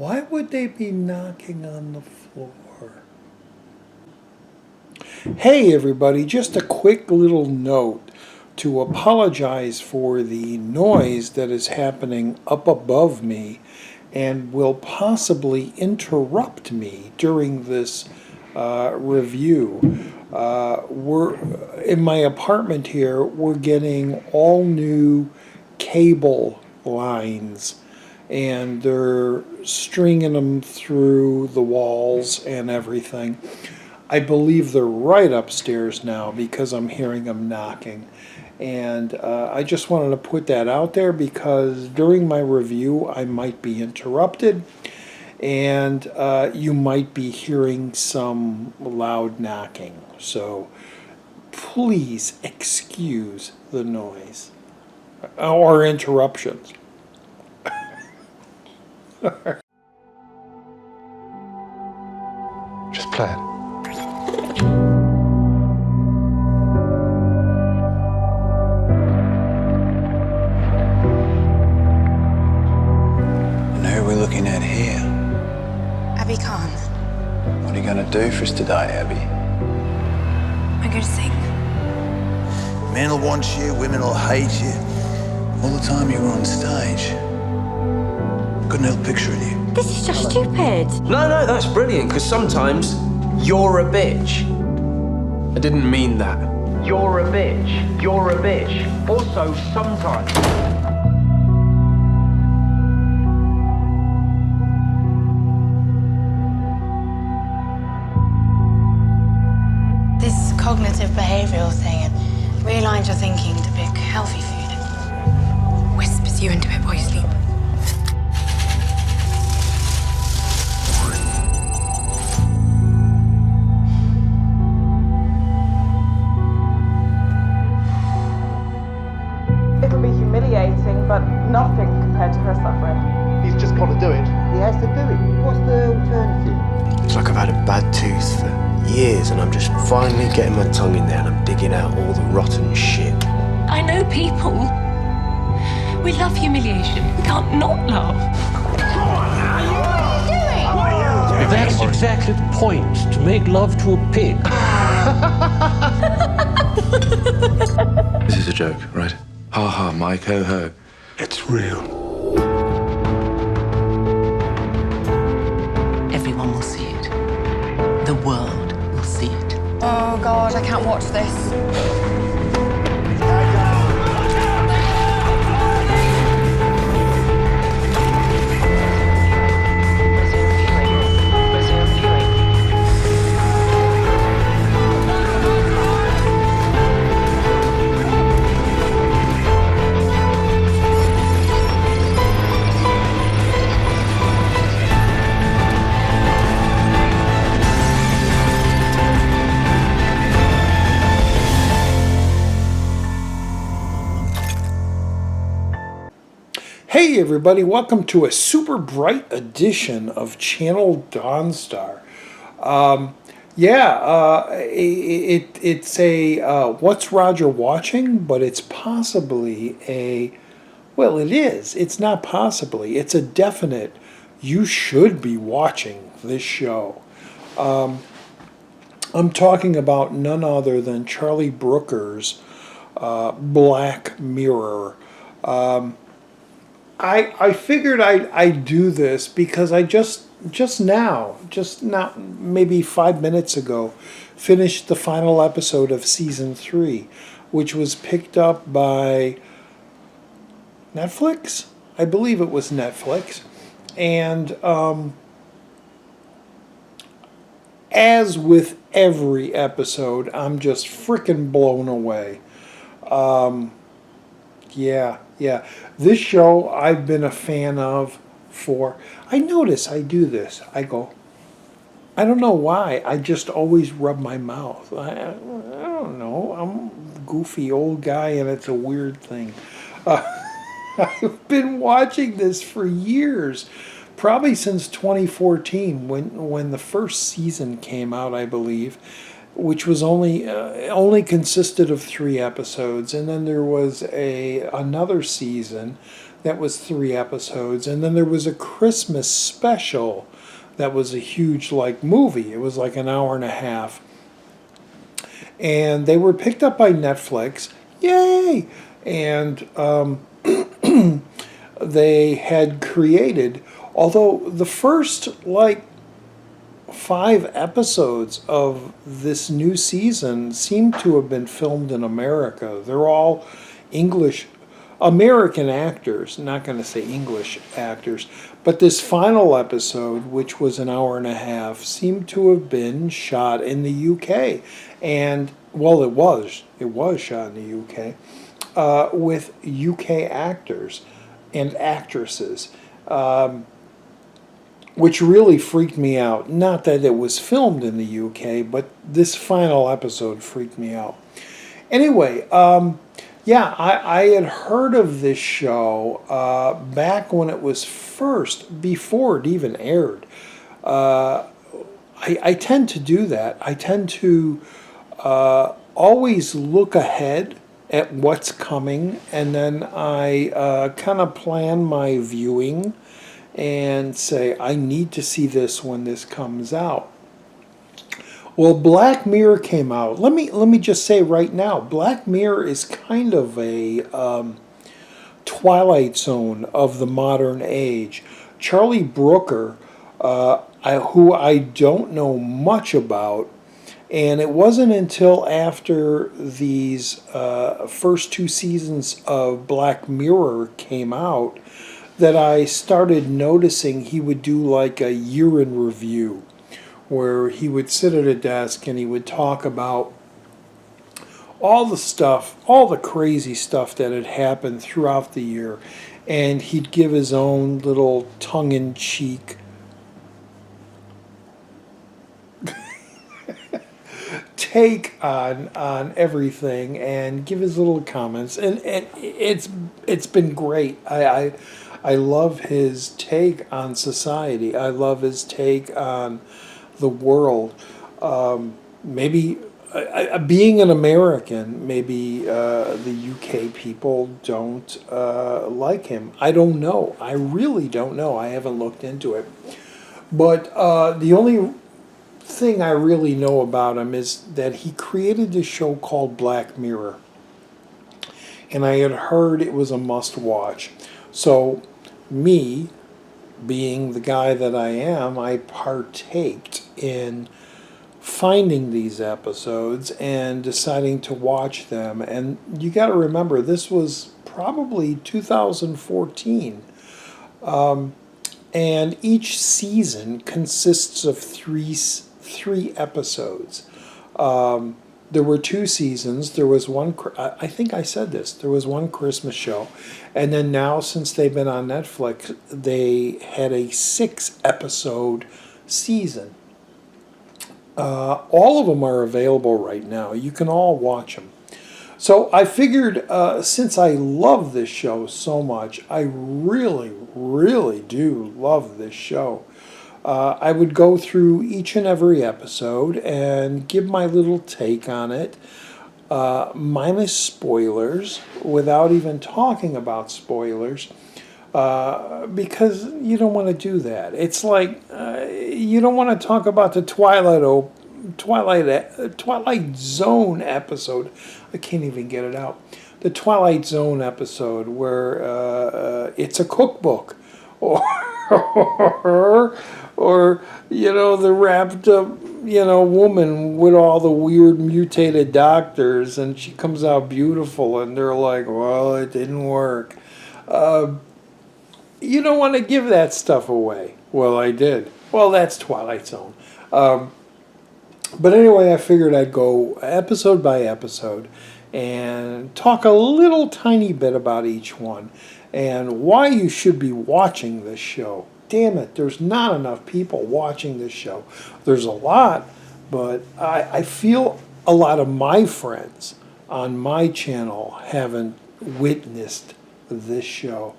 Why would they be knocking on the floor? Hey everybody, just a quick little note to apologize for the noise that is happening up above me and will possibly interrupt me during this review. We're in my apartment here, we're getting all new cable lines and they're stringing them through the walls and everything. I believe they're right upstairs now because I'm hearing them knocking. And I just wanted to put that out there because during my review I might be interrupted and you might be hearing some loud knocking. So please excuse the noise or interruptions. Just play it. And who are we looking at here? Abby Khan. What are you going to do for us today, Abby? I'm going to sing. Men will want you, women will hate you. All the time you were on stage. Couldn't help picturing you. This is just stupid. No, that's brilliant, because sometimes you're a bitch. I didn't mean that. You're a bitch. You're a bitch. Also, sometimes. This cognitive behavioural thing, it realigns your thinking to pick healthy food. It whispers you into it while you sleep. It'll be humiliating, but nothing compared to her suffering. He's just got to do it. He has to do it. What's the alternative? It's like I've had a bad tooth for years and I'm just finally getting my tongue in there and I'm digging out all the rotten shit. I know people. We love humiliation. We can't not laugh. That's exactly the point, to make love to a pig. This is a joke, right? Ha ha, Mike, ho ho. It's real. Everyone will see it. The world will see it. Oh God, I can't watch this. Hey everybody, welcome to a super bright edition of Channel Donstar. It's a What's Roger Watching, but it's possibly a, well it is, it's not possibly, it's a definite, you should be watching this show. I'm talking about none other than Charlie Brooker's Black Mirror. I figured I'd do this because I just now, maybe 5 minutes ago, finished the final episode of season 3, which was picked up by Netflix. I believe it was Netflix, and as with every episode, I'm just freaking blown away. Yeah. This show I've been a fan of for, I notice I do this. I go, I don't know why, I just always rub my mouth. I don't know, I'm a goofy old guy and it's a weird thing. I've been watching this for years, probably since 2014 when the first season came out, I believe, which was only consisted of 3 episodes, and then there was another season That was 3 episodes. And then there was a Christmas special that was a huge movie. It was like an hour and a half. And they were picked up by Netflix. Yay! And they had created, although the first 5 episodes of this new season seem to have been filmed in America. They're all American actors, not going to say English actors, but this final episode, which was an hour and a half, seemed to have been shot in the UK. And, well, it was shot in the UK, with UK actors and actresses, which really freaked me out. Not that it was filmed in the UK, but this final episode freaked me out. Anyway, yeah, I had heard of this show back when it was before it even aired. I tend to do that. I tend to always look ahead at what's coming, and then I kind of plan my viewing and say, I need to see this when this comes out. Well, Black Mirror came out. Let me just say right now, Black Mirror is kind of a Twilight Zone of the modern age. Charlie Brooker, who I don't know much about, and it wasn't until after these first 2 seasons of Black Mirror came out that I started noticing he would do like a year in review, where he would sit at a desk and he would talk about all the stuff, all the crazy stuff that had happened throughout the year, and he'd give his own little tongue-in-cheek take on everything and give his little comments, and it's been great. I love his take on society. I love his take on the world. Maybe being an American, maybe the UK people don't like him. I don't know. I really don't know. I haven't looked into it. But the only thing I really know about him is that he created this show called Black Mirror. And I had heard it was a must-watch. So me, being the guy that I am, I partaked in finding these episodes and deciding to watch them. And you got to remember, this was probably 2014. And each season consists of three episodes. There were 2 seasons. There was one, I think I said this, there was one Christmas show. And then now, since they've been on Netflix, they had a 6-episode season. All of them are available right now. You can all watch them. So I figured, since I love this show so much, I really, really do love this show. I would go through each and every episode and give my little take on it, minus spoilers, without even talking about spoilers, because you don't want to do that. It's like you don't want to talk about the Twilight Zone episode. I can't even get it out. The Twilight Zone episode where it's a cookbook, or the wrapped up woman with all the weird mutated doctors, and she comes out beautiful, and they're like, well, it didn't work. You don't want to give that stuff away. Well, I did. Well, that's Twilight Zone. But anyway, I figured I'd go episode by episode and talk a little tiny bit about each one and why you should be watching this show. Damn it, there's not enough people watching this show. There's a lot, but I feel a lot of my friends on my channel haven't witnessed this show.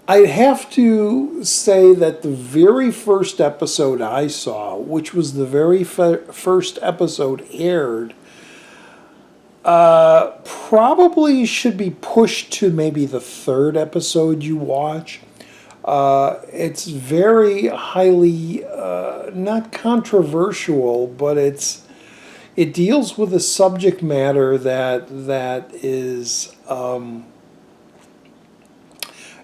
I'd have to say that the very first episode I saw, which was the very first episode aired, Probably should be pushed to maybe the third episode you watch. It's very highly, not controversial, but it deals with a subject matter that is,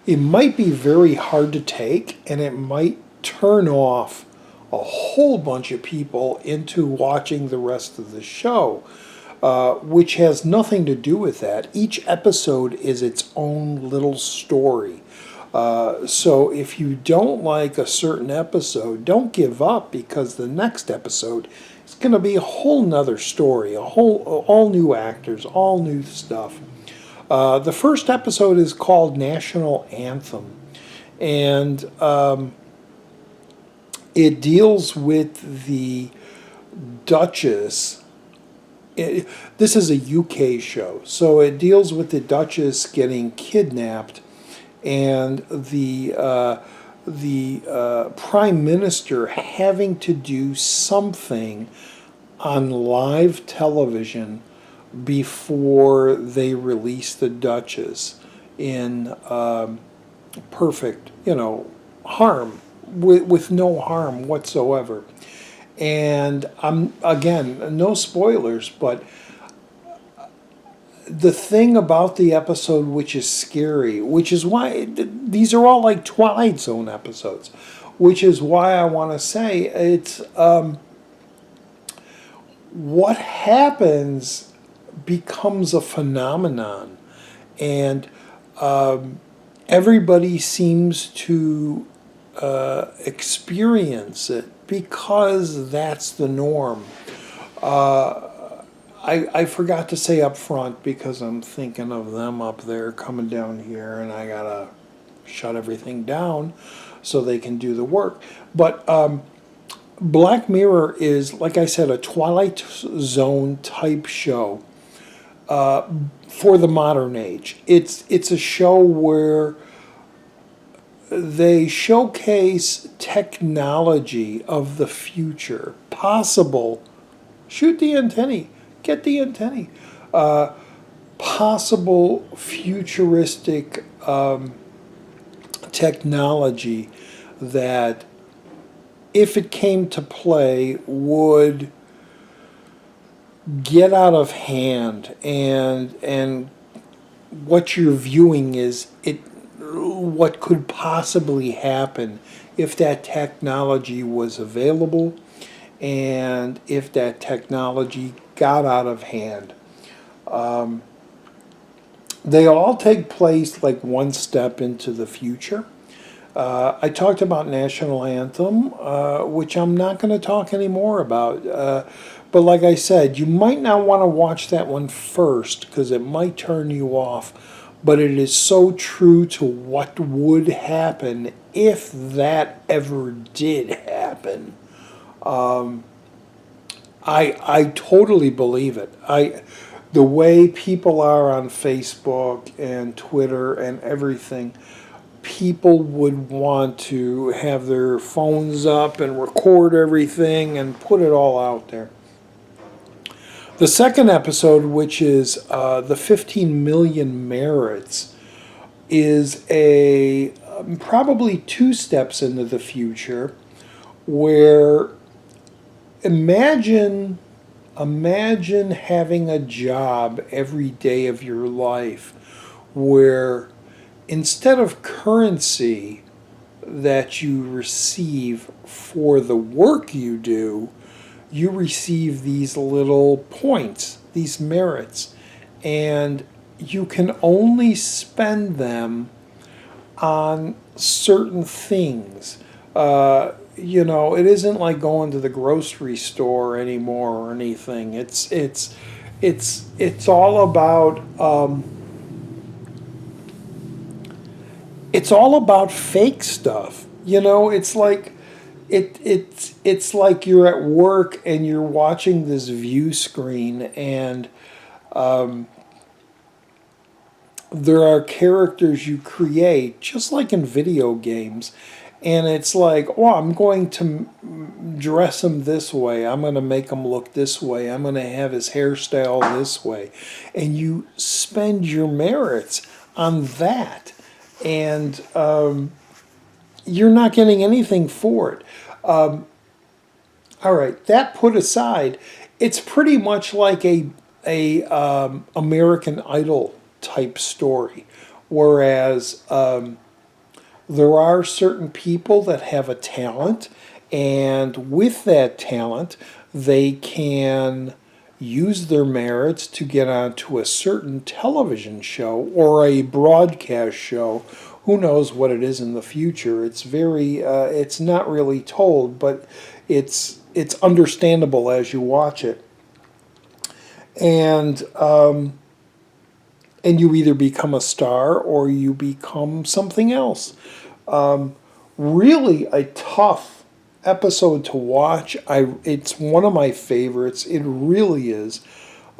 it might be very hard to take, and it might turn off a whole bunch of people into watching the rest of the show, which has nothing to do with that. Each episode is its own little story. So if you don't like a certain episode, don't give up, because the next episode is going to be a whole nother story, all new actors, all new stuff. The first episode is called National Anthem, and it deals with the Duchess. This is a UK show, so it deals with the Duchess getting kidnapped, and the Prime Minister having to do something on live television before they release the Duchess in perfect, harm, with no harm whatsoever. And again, no spoilers, but the thing about the episode which is scary, which is why these are all like Twilight Zone episodes, which is why I want to say it's what happens becomes a phenomenon, and everybody seems to experience it because that's the norm. I forgot to say up front, because I'm thinking of them up there coming down here, and I gotta shut everything down so they can do the work. But Black Mirror is, like I said, a Twilight Zone type show for the modern age. It's a show where they showcase technology of the future, possible. Shoot the antennae. Get the antennae. Possible futuristic technology that, if it came to play, would get out of hand, and what you're viewing is what could possibly happen if that technology was available, and if that technology got out of hand. They all take place like one step into the future. I talked about National Anthem, which I'm not going to talk anymore about. But like I said, you might not want to watch that one first, because it might turn you off. But it is so true to what would happen if that ever did happen. I totally believe it. The way people are on Facebook and Twitter and everything, people would want to have their phones up and record everything and put it all out there. The second episode, which is the 15 Million Merits, is probably 2 steps into the future, where imagine having a job every day of your life where, instead of currency that you receive for the work you do, you receive these little points, these merits, and you can only spend them on certain things. It isn't like going to the grocery store anymore or anything. It's all about fake stuff. It's like it's like you're at work and you're watching this view screen, and there are characters you create, just like in video games, And it's like, oh, I'm going to dress him this way. I'm going to make him look this way. I'm going to have his hairstyle this way. And you spend your merits on that. And you're not getting anything for it. All right, that put aside, it's pretty much like a American Idol type story. Whereas there are certain people that have a talent, and with that talent, they can use their merits to get onto a certain television show or a broadcast show. Who knows what it is in the future? It's it's not really told, but it's understandable as you watch it. And you either become a star or you become something else. Really a tough episode to watch. It's one of my favorites. It really is.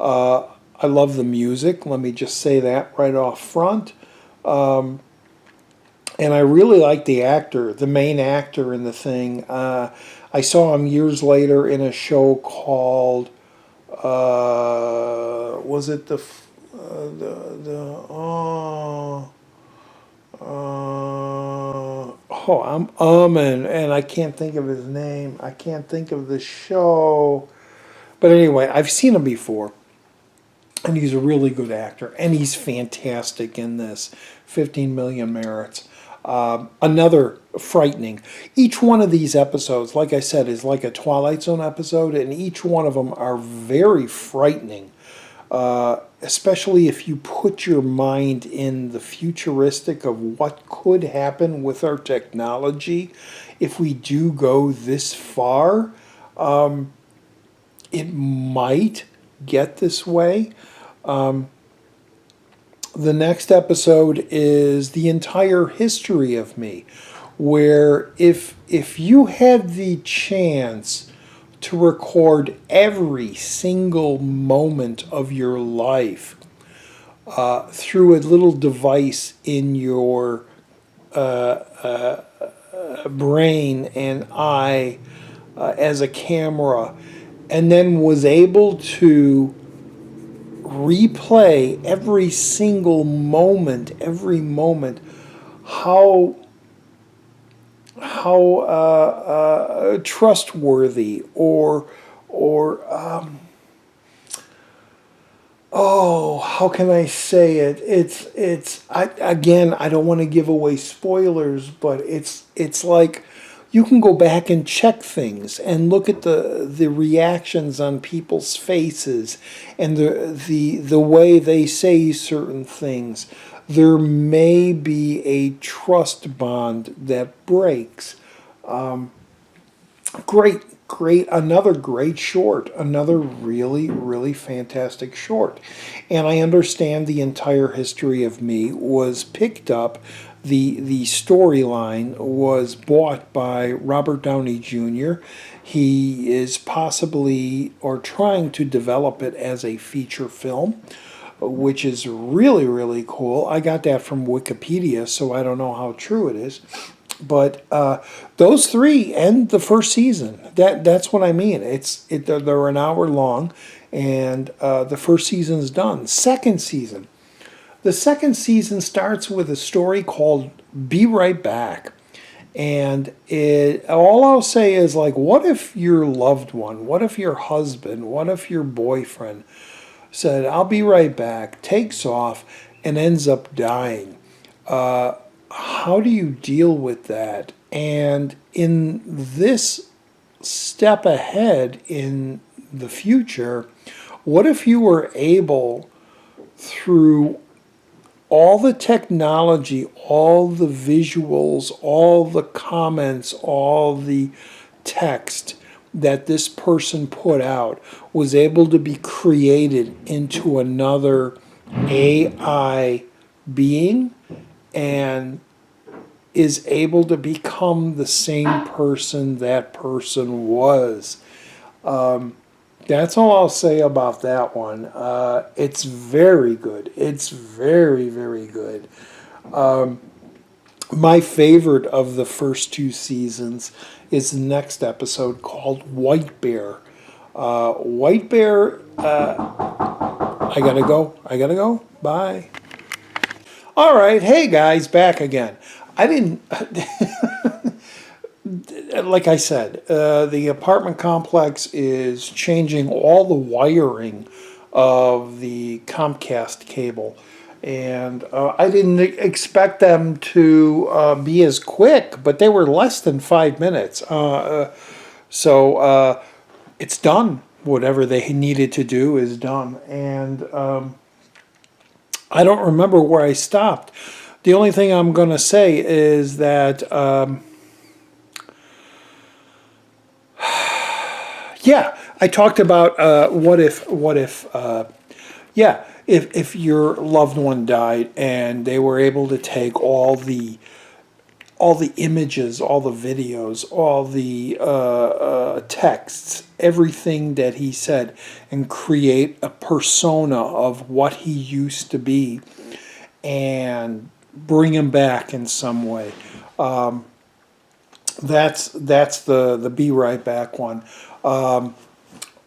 I love the music. Let me just say that right off front. And I really like the actor, the main actor in the thing. I saw him years later in a show called, was it and I can't think of his name. I can't think of the show. But anyway, I've seen him before. And he's a really good actor. And he's fantastic in this. 15 Million Merits. Another frightening. Each one of these episodes, like I said, is like a Twilight Zone episode. And each one of them are very frightening. Especially if you put your mind in the futuristic of what could happen with our technology if we do go this far. It might get this way. The next episode is the entire history of me, where if you had the chance to record every single moment of your life through a little device in your brain and eye as a camera, and then was able to replay every single moment, how trustworthy or how can I say it? Again, I don't want to give away spoilers, but it's like you can go back and check things and look at the reactions on people's faces and the way they say certain things. There may be a trust bond that breaks. Another great short, another really, really fantastic short. And I understand the entire history of me was picked up. The storyline was bought by Robert Downey Jr. He is possibly or trying to develop it as a feature film, which is really, really cool. I got that from Wikipedia, so I don't know how true it is. But those three end the first season. That's what I mean. They're an hour long, and the first season's done. Second season. The second season starts with a story called Be Right Back. And all I'll say is, like, what if your loved one, what if your husband, what if your boyfriend said, I'll be right back, takes off, and ends up dying? How do you deal with that? And in this step ahead in the future, what if you were able, through all the technology, all the visuals, all the comments, all the text that this person put out, was able to be created into another AI being and is able to become the same person that person was. That's all I'll say about that one. It's very good. It's very, very good. My favorite of the first 2 seasons is the next episode called White Bear. White Bear, I gotta go, bye. All right, hey guys, back again. I didn't, like I said, the apartment complex is changing all the wiring of the Comcast cable. And I didn't expect them to be as quick, but they were less than 5 minutes. So it's done. Whatever they needed to do is done. And I don't remember where I stopped. The only thing I'm going to say is that, yeah, I talked about if your loved one died and they were able to take all the images, all the videos, all the texts, everything that he said, and create a persona of what he used to be and bring him back in some way. That's the Be Right Back one.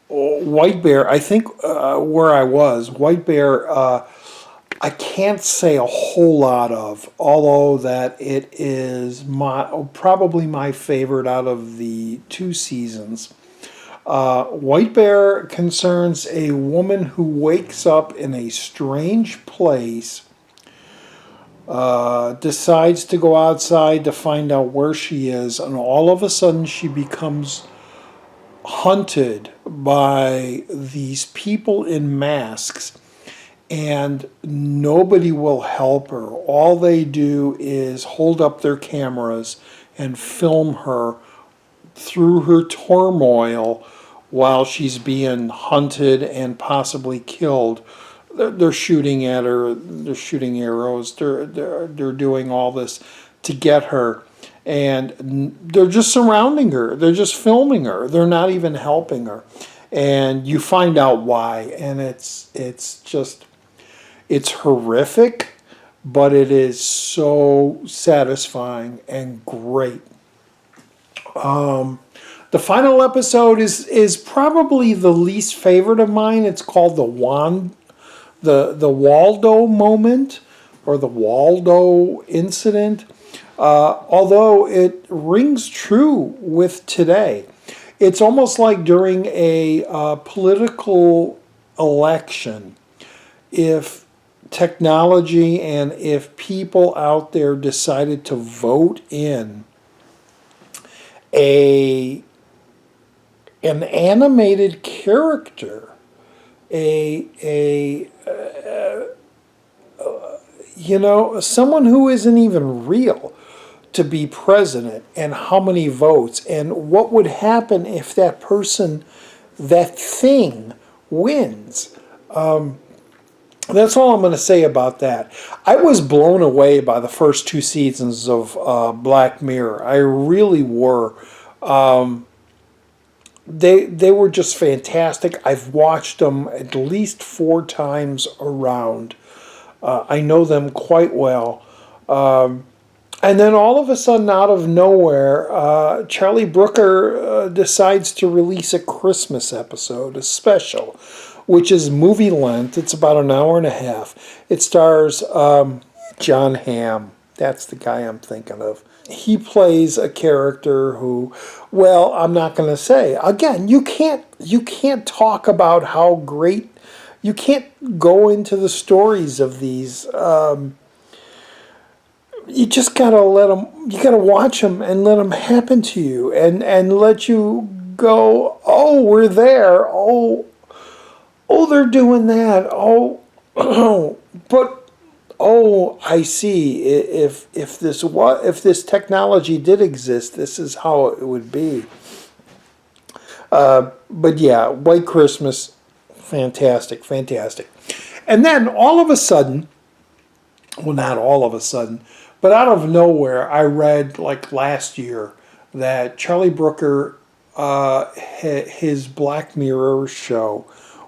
White Bear, I think where I was, White Bear, I can't say a whole lot of, although that it is probably my favorite out of the 2 seasons. White Bear concerns a woman who wakes up in a strange place, decides to go outside to find out where she is, and all of a sudden she becomes hunted by these people in masks, and nobody will help her. All they do is hold up their cameras and film her through her turmoil while she's being hunted and possibly killed. They're shooting at her, they're shooting arrows, they're doing all this to get her. And they're just surrounding her. They're just filming her. They're not even helping her. And you find out why. And it's horrific, but it is so satisfying and great. The final episode is probably the least favorite of mine. It's called the Waldo moment, or the Waldo incident. Although it rings true with today. It's almost like during a political election, if technology and if people out there decided to vote in an animated character, someone who isn't even real, to be president, and how many votes, and what would happen if that person, that thing, wins. That's all I'm going to say about that. I was blown away by the first 2 seasons of Black Mirror. I really were. They were just fantastic. I've watched them at least 4 times around. I know them quite well. And then all of a sudden, out of nowhere, Charlie Brooker decides to release a Christmas episode, a special, which is movie length. It's about an hour and a half. It stars John Hamm. That's the guy I'm thinking of. He plays a character who, well, I'm not going to say. Again, you can't talk about how great. You can't go into the stories of these. You just gotta let them. You gotta watch them and let them happen to you, and let you go. Oh, we're there. Oh, they're doing that. Oh, but I see. If this technology did exist, this is how it would be. But yeah, White Christmas, fantastic. And then all of a sudden, well, not all of a sudden, but out of nowhere, I read like last year that Charlie Brooker, his Black Mirror show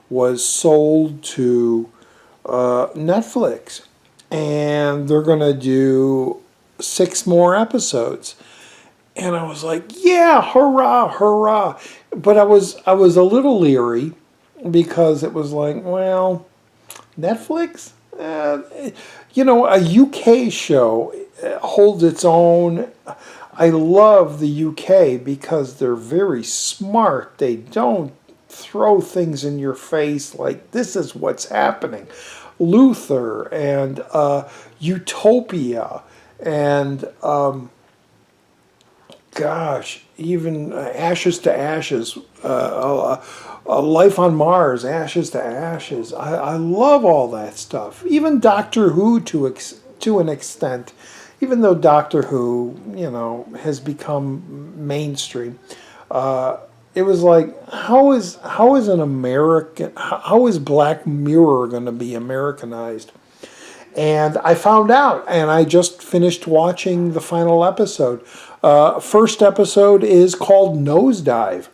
was sold to Netflix, and they're going to do 6 more episodes. And I was like, yeah, hurrah, hurrah. But I was a little leery because it was like, well, Netflix? A UK show holds its own. I love the UK because they're very smart. They don't throw things in your face like this is what's happening. Luther and Utopia and even Ashes to Ashes, Life on Mars, Ashes to Ashes. I love all that stuff. Even Doctor Who to an extent, even though Doctor Who, has become mainstream. It was like, how is Black Mirror going to be Americanized? And I found out, and I just finished watching the final episode. First episode is called Nosedive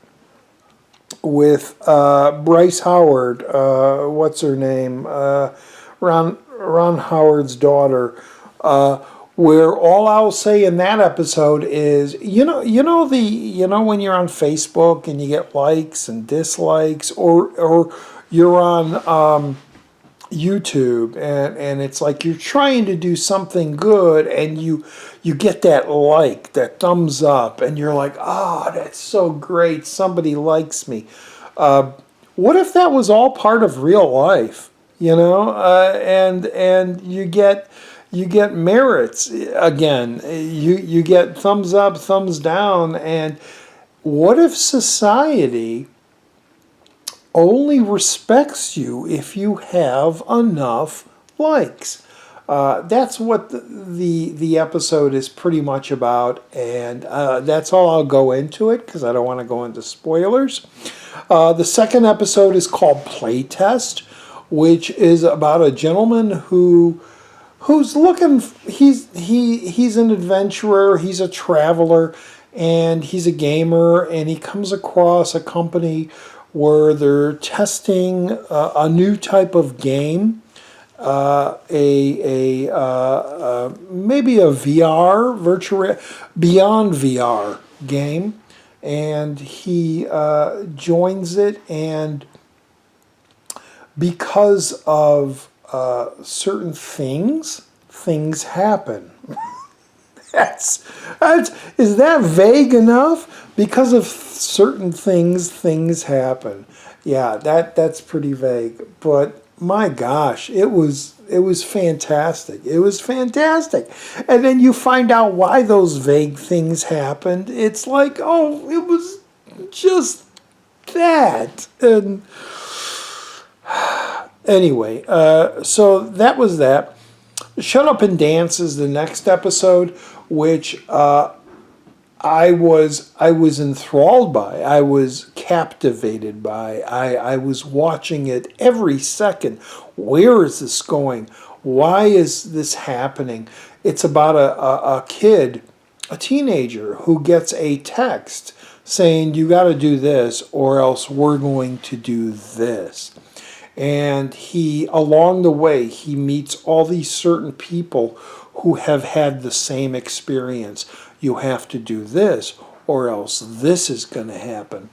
with Bryce Howard. What's her name? Ron Howard's daughter. Where all I'll say in that episode is, when you're on Facebook and you get likes and dislikes, or you're on YouTube and it's like you're trying to do something good and you get that like, that thumbs up, and you're like, that's so great, somebody likes me. What if that was all part of real life, and you get merits again, you get thumbs up, thumbs down, and what if society only respects you if you have enough likes? That's what the episode is pretty much about, and that's all I'll go into it because I don't want to go into spoilers. The second episode is called Playtest, which is about a gentleman who's looking. He's an adventurer. He's a traveler, and he's a gamer, and he comes across a company where they're testing a new type of game, maybe a VR, virtual beyond VR game, and he joins it, and because of certain things happen. Is that vague enough? Because of certain things happen. Yeah, that's pretty vague. But my gosh, it was fantastic. It was fantastic. And then you find out why those vague things happened. It's like, it was just that. And anyway, so that was that. Shut Up and Dance is the next episode, which I was enthralled by. I was captivated by. I was watching it every second. Where is this going? Why is this happening? It's about a kid, a teenager, who gets a text saying, you got to do this or else we're going to do this. And along the way, he meets all these certain people who have had the same experience. You have to do this or else this is going to happen.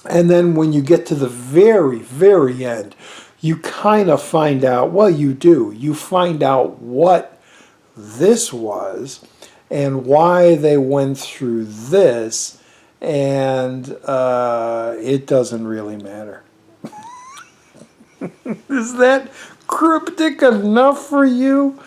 And then when you get to the very, very end, you kind of find out, well, you do. You find out what this was and why they went through this, and it doesn't really matter. Is that cryptic enough for you?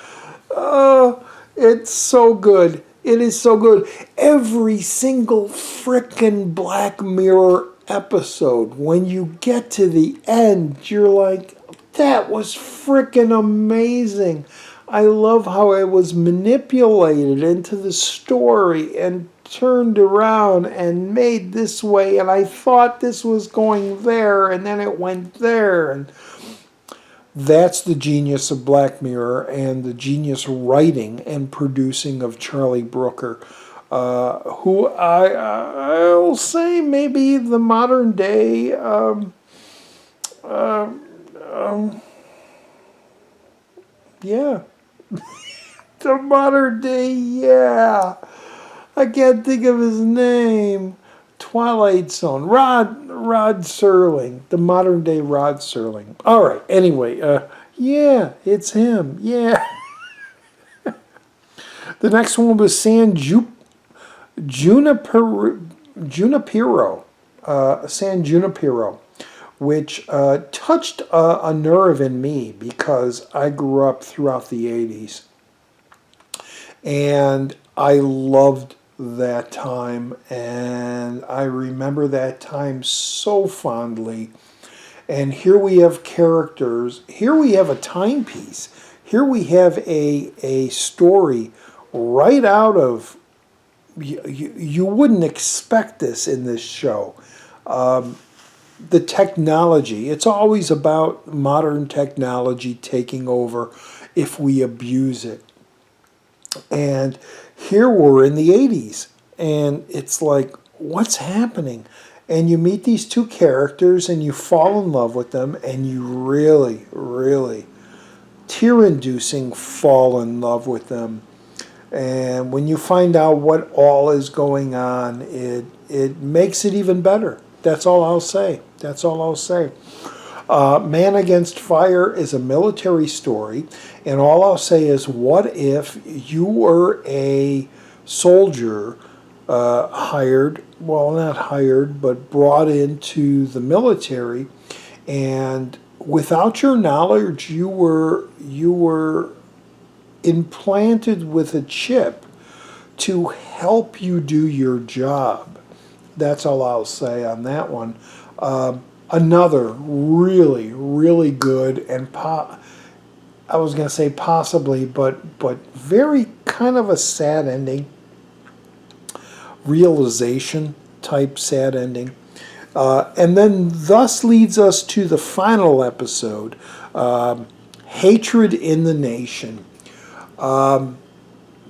It's so good. It is so good. Every single frickin' Black Mirror episode, when you get to the end, you're like, that was frickin' amazing. I love how it was manipulated into the story and turned around and made this way, and I thought this was going there, and then it went there, and that's the genius of Black Mirror and the genius writing and producing of Charlie Brooker, who I'll say maybe the modern day The modern day, yeah. I can't think of his name. Twilight Zone. Rod Serling. The modern day Rod Serling. All right. Anyway, yeah, it's him. Yeah. The next one was San Junipero, which touched a nerve in me because I grew up throughout the 80s. And I loved that time, and I remember that time so fondly. And here we have characters, here we have a timepiece, here we have a story right out of, you wouldn't expect this in this show. The technology, it's always about modern technology taking over if we abuse it. And here we're in the 80s, and it's like, what's happening? And you meet these two characters, and you fall in love with them, and you really, really, tear-inducing fall in love with them. And when you find out what all is going on, it makes it even better. That's all I'll say. That's all I'll say. Man Against Fire is a military story, and all I'll say is, what if you were a soldier hired, well, not hired, but brought into the military, and without your knowledge, you were implanted with a chip to help you do your job. That's all I'll say on that one. Another really, really good and I was going to say possibly, but very kind of a sad ending, realization type sad ending. And then thus leads us to the final episode, Hatred in the Nation.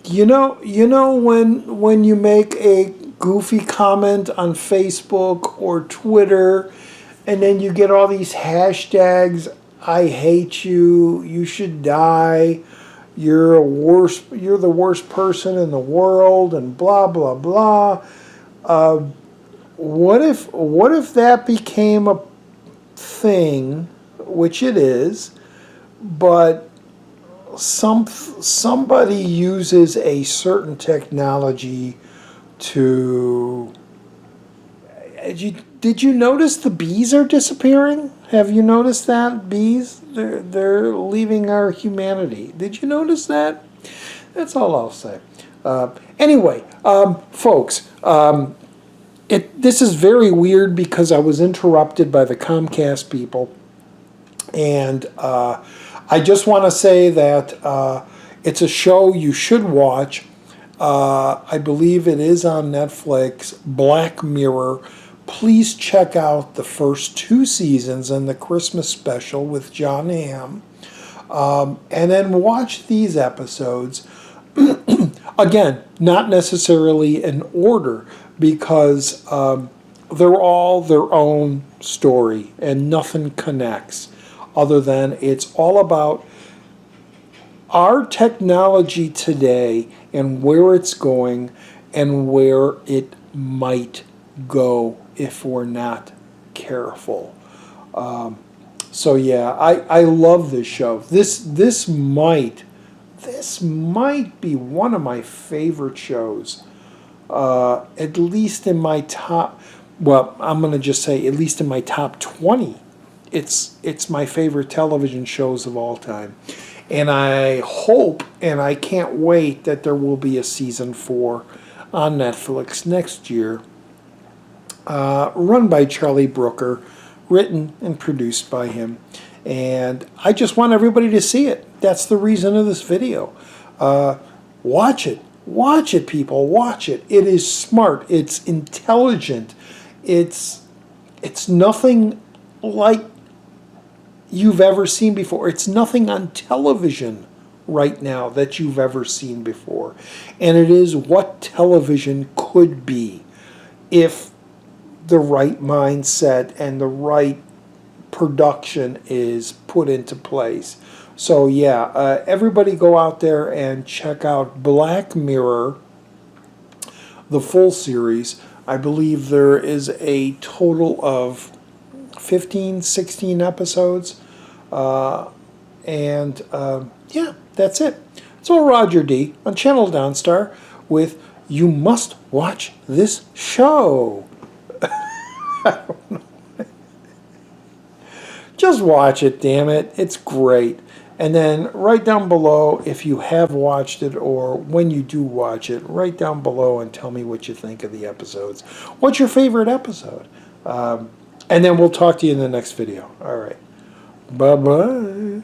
You know when you make a goofy comment on Facebook or Twitter, and then you get all these hashtags, I hate you, you should die, you're the worst person in the world, and blah blah blah. What if that became a thing, which it is, but somebody uses a certain technology to... Did you notice the bees are disappearing? Have you noticed that? Bees, they're leaving our humanity. Did you notice that? That's all I'll say. Anyway, folks, this is very weird because I was interrupted by the Comcast people. And I just want to say that it's a show you should watch. I believe it is on Netflix, Black Mirror. Please check out the first 2 seasons and the Christmas special with John Hamm. And then watch these episodes. Again, not necessarily in order, because they're all their own story and nothing connects, other than it's all about our technology today and where it's going and where it might go if we're not careful. So yeah, I love this show. This might be one of my favorite shows. At least in my top, well, I'm going to just say at least in my top 20. It's my favorite television shows of all time. And I hope and I can't wait that there will be a season 4 on Netflix next year. Run by Charlie Brooker, written and produced by him. And I just want everybody to see it. That's the reason of this video. Watch it. Watch it, people. Watch it. It is smart. It's intelligent. It's nothing like you've ever seen before. It's nothing on television right now that you've ever seen before. And it is what television could be if the right mindset and the right production is put into place. So yeah, everybody go out there and check out Black Mirror, the full series. I believe there is a total of 15, 16 episodes. Yeah, that's it. So Roger D on Channel Donstar with You Must Watch This Show. I don't know. Just watch it, damn it. It's great. And then right down below, if you have watched it or when you do watch it, right down below and tell me what you think of the episodes. What's your favorite episode? And then we'll talk to you in the next video. All right. Bye-bye.